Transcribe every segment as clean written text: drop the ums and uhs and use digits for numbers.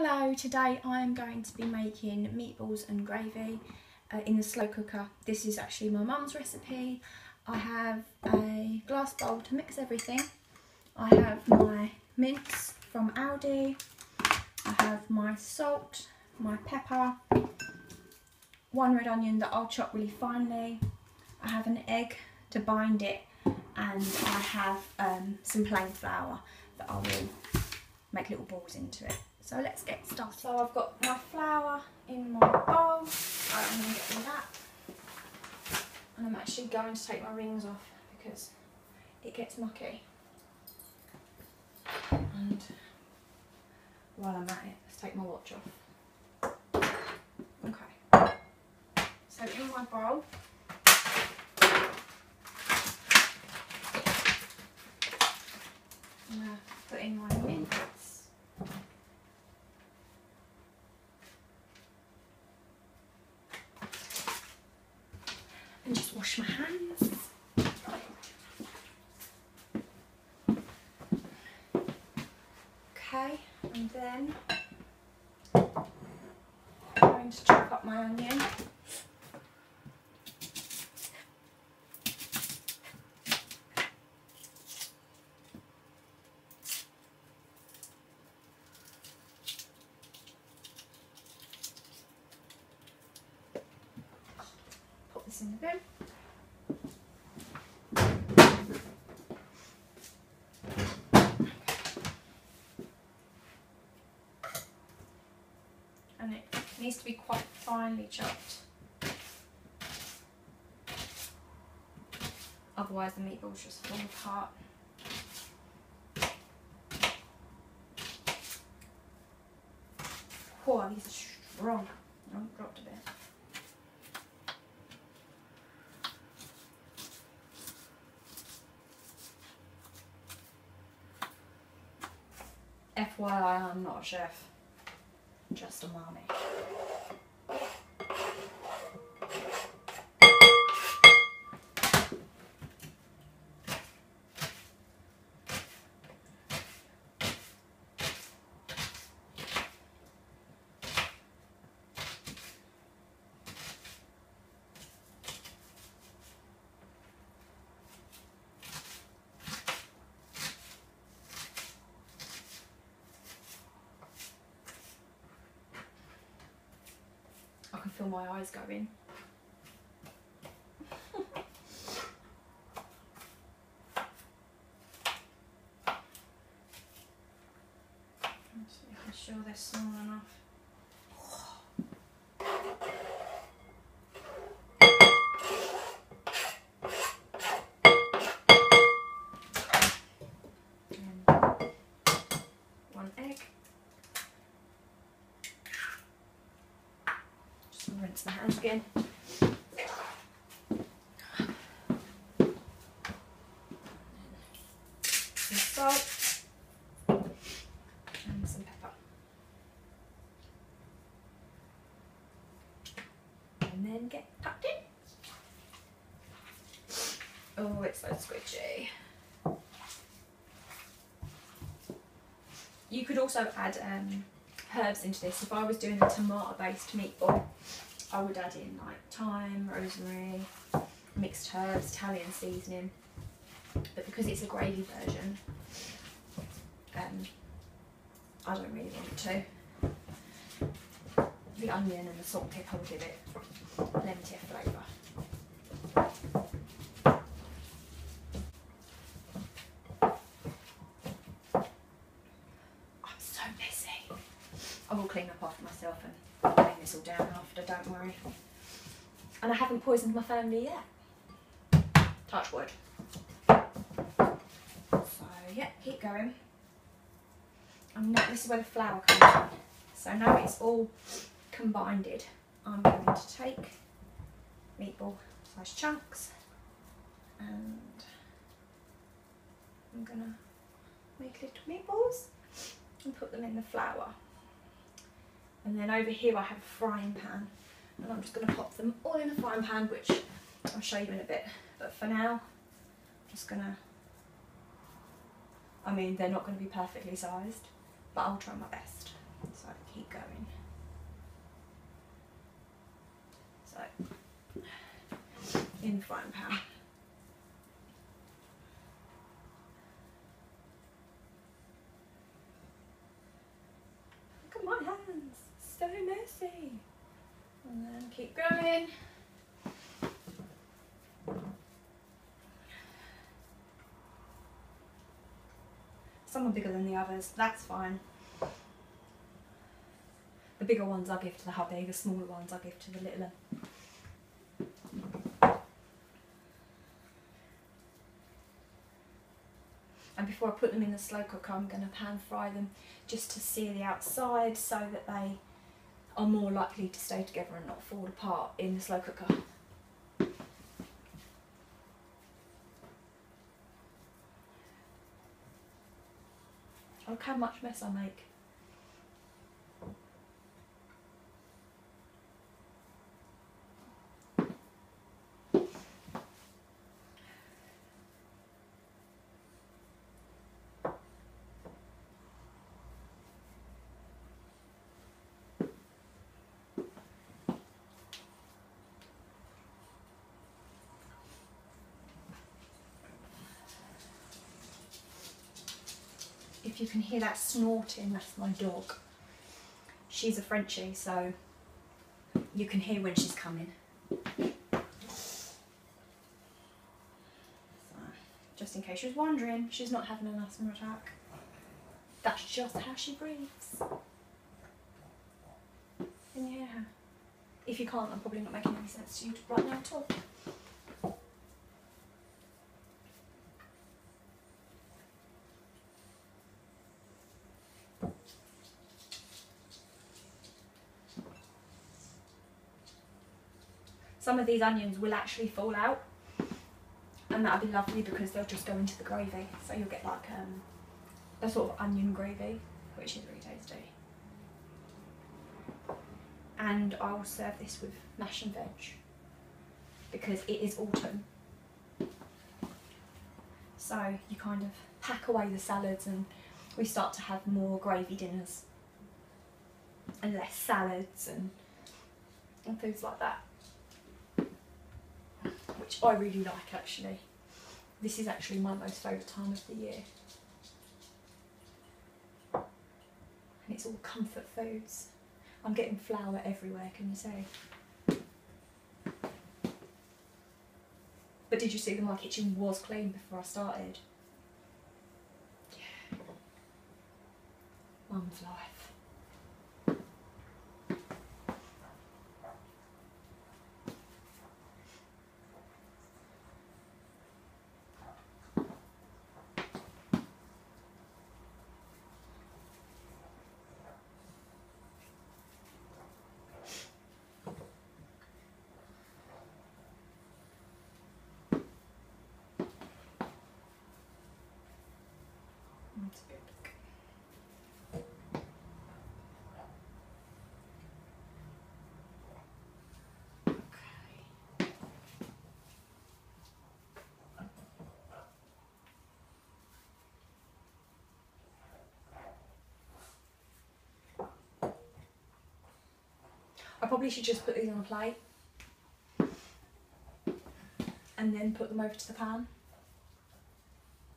Hello, today I am going to be making meatballs and gravy in the slow cooker. This is actually my mum's recipe. I have a glass bowl to mix everything. I have my mince from Aldi. I have my salt, my pepper, one red onion that I'll chop really finely. I have an egg to bind it, and I have some plain flour that I will make little balls into it. So let's get started. So I've got my flour in my bowl. Right, I'm going to get rid of that. And I'm actually going to take my rings off because it gets mucky. And while I'm at it, let's take my watch off. Okay. So in my bowl, I'm going to put in my mince. And just wash my hands. Okay, and then I'm going to chop up my onion. Put this in the bin. And it needs to be quite finely chopped, otherwise the meatballs just fall apart. Oh, these are strong. Oh, dropped a bit. FYI, I'm not a chef. Just a mommy. I can feel my eyes going. I'm sure they're small enough. And one egg. Rinse my hands again. Some salt and some pepper. And then get tucked in. Oh, it's so squidgy. You could also add herbs into this. If I was doing a tomato based meatball, I would add in like thyme, rosemary, mixed herbs, Italian seasoning. But because it's a gravy version, I don't really want to. The onion and the salt and pepper will give it plenty of flavour. I'm so messy. I will clean up after myself and clean this all down after, don't worry. And I haven't poisoned my family yet. Touch wood. So yeah, keep going. And now this is where the flour comes in. So now it's all combined, I'm going to take meatball size chunks and I'm going to make little meatballs and put them in the flour. And then over here I have a frying pan, and I'm just going to pop them all in a frying pan, which I'll show you in a bit. But for now, I'm just going to, I mean, they're not going to be perfectly sized, but I'll try my best. So keep going. So, in the frying pan. Look at my hands, so messy. And then keep going. Some are bigger than the others, that's fine. The bigger ones I'll give to the hubby, the smaller ones I'll give to the little one. And before I put them in the slow cooker, I'm going to pan fry them just to sear the outside so that they are more likely to stay together and not fall apart in the slow cooker. Look how much mess I make. If you can hear that snorting, that's my dog. She's a Frenchie, so you can hear when she's coming. So, just in case you was wondering, she's not having an asthma attack. That's just how she breathes. And yeah, if you can't, I'm probably not making any sense to you right now at all. Some of these onions will actually fall out, and that'll be lovely because they'll just go into the gravy. So you'll get like a sort of onion gravy, which is really tasty. And I'll serve this with mash and veg because it is autumn. So you kind of pack away the salads and we start to have more gravy dinners and less salads and foods like that, which I really like actually. This is actually my most favourite time of the year. And it's all comfort foods. I'm getting flour everywhere, can you see? But did you see that my kitchen was clean before I started? Yeah. Mum's life. I probably should just put these on a plate and then put them over to the pan.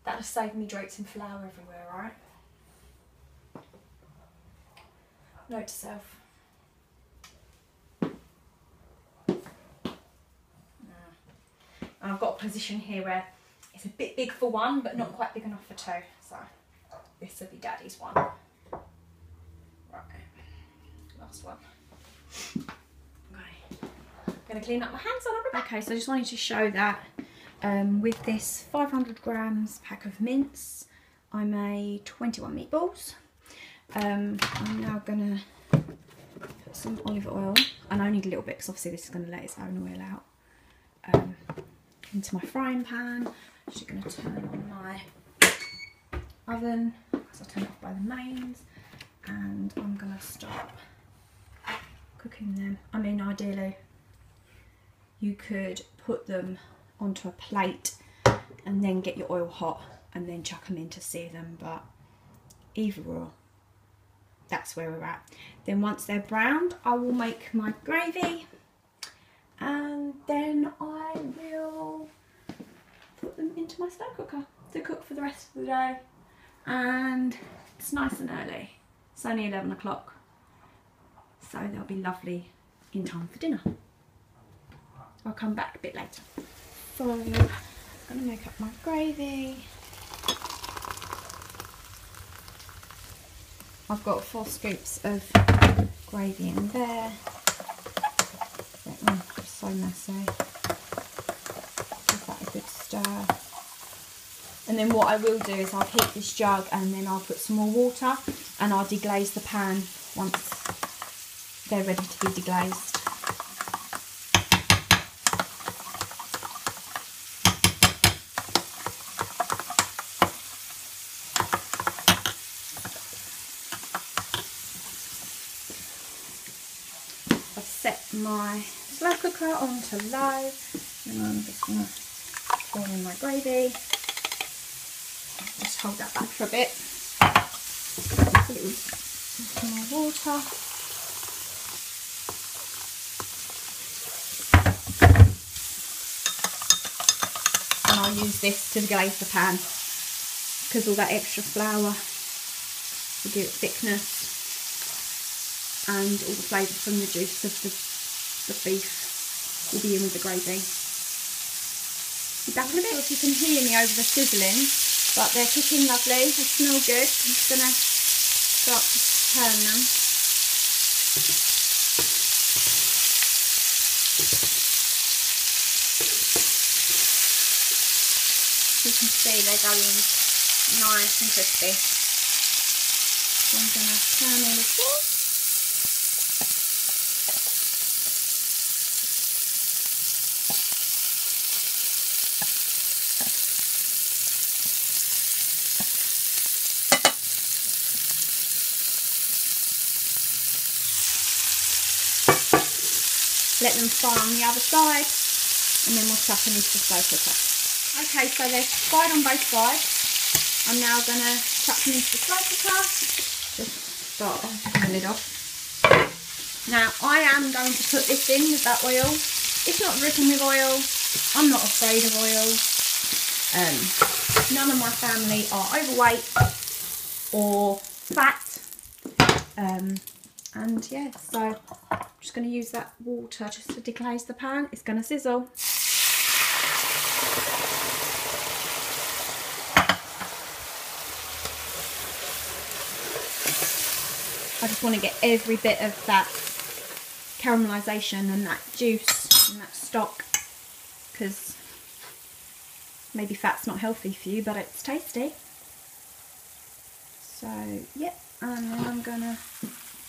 That'll save me draping flour everywhere, right? Note to self. And I've got a position here where it's a bit big for one, but not quite big enough for two. So this will be Daddy's one. Right, last one. Okay, I'm going to clean up my hands and I'll be back. Okay, so I just wanted to show that with this 500 grams pack of mince, I made 21 meatballs. I'm now going to put some olive oil, and I need a little bit because obviously this is going to let its own oil out, into my frying pan. I'm just going to turn on my oven because I turn it off by the mains, and I'm going to start cooking them. I mean, ideally you could put them onto a plate and then get your oil hot and then chuck them in to sear them, but either or, that's where we're at. Then once they're browned, I will make my gravy, and then I will put them into my slow cooker to cook for the rest of the day. And it's nice and early. It's only 11 o'clock, so they'll be lovely in time for dinner. I'll come back a bit later. So I'm going to make up my gravy. I've got 4 scoops of gravy in there. It's so messy. Give that a good stir. And then what I will do is I'll heat this jug, and then I'll put some more water, and I'll deglaze the pan once they're ready to be deglazed. I've set my slow cooker onto low, and I'm just going to pour in my gravy. Just hold that back for a bit. A little more water. And I'll use this to glaze the pan, because all that extra flour will give it thickness, and all the flavour from the juice of the beef will be in with the gravy. Back in a bit, if you can hear me over the sizzling, but they're cooking lovely, they smell good. I'm just going to start to turn them. You can see they're going nice and crispy. So I'm going to turn all of this. Let them fry on the other side, and then we'll chuck them into the slow cooker. Okay, so they're fried on both sides. I'm now going to chuck them into the slow cooker. Just start by taking the lid off. Now I am going to put this in with that oil. It's not dripping with oil. I'm not afraid of oil. None of my family are overweight or fat. And yeah, so I'm just going to use that water just to deglaze the pan. It's going to sizzle. I just want to get every bit of that caramelisation and that juice and that stock, because maybe fat's not healthy for you, but it's tasty. So yep, and then I'm going to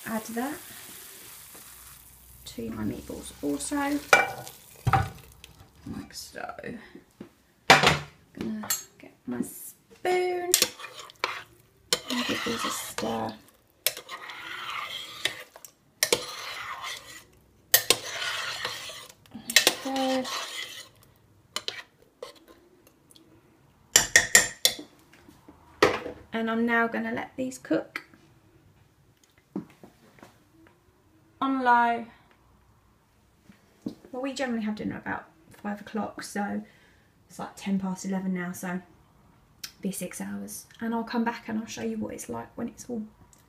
add that to my meatballs also, like so. I'm gonna get my spoon and give these a stir. There we go. And I'm now going to let these cook on low. Well, we generally have dinner about 5 o'clock, so it's like 11 now, so it'll be 6 hours. And I'll come back and I'll show you what it's like when it's all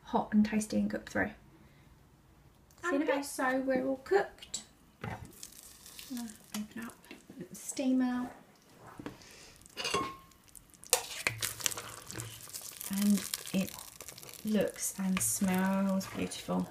hot and tasty and cooked through. See you in a bit. So we're all cooked. Open up, let the steam out. And it looks and smells beautiful.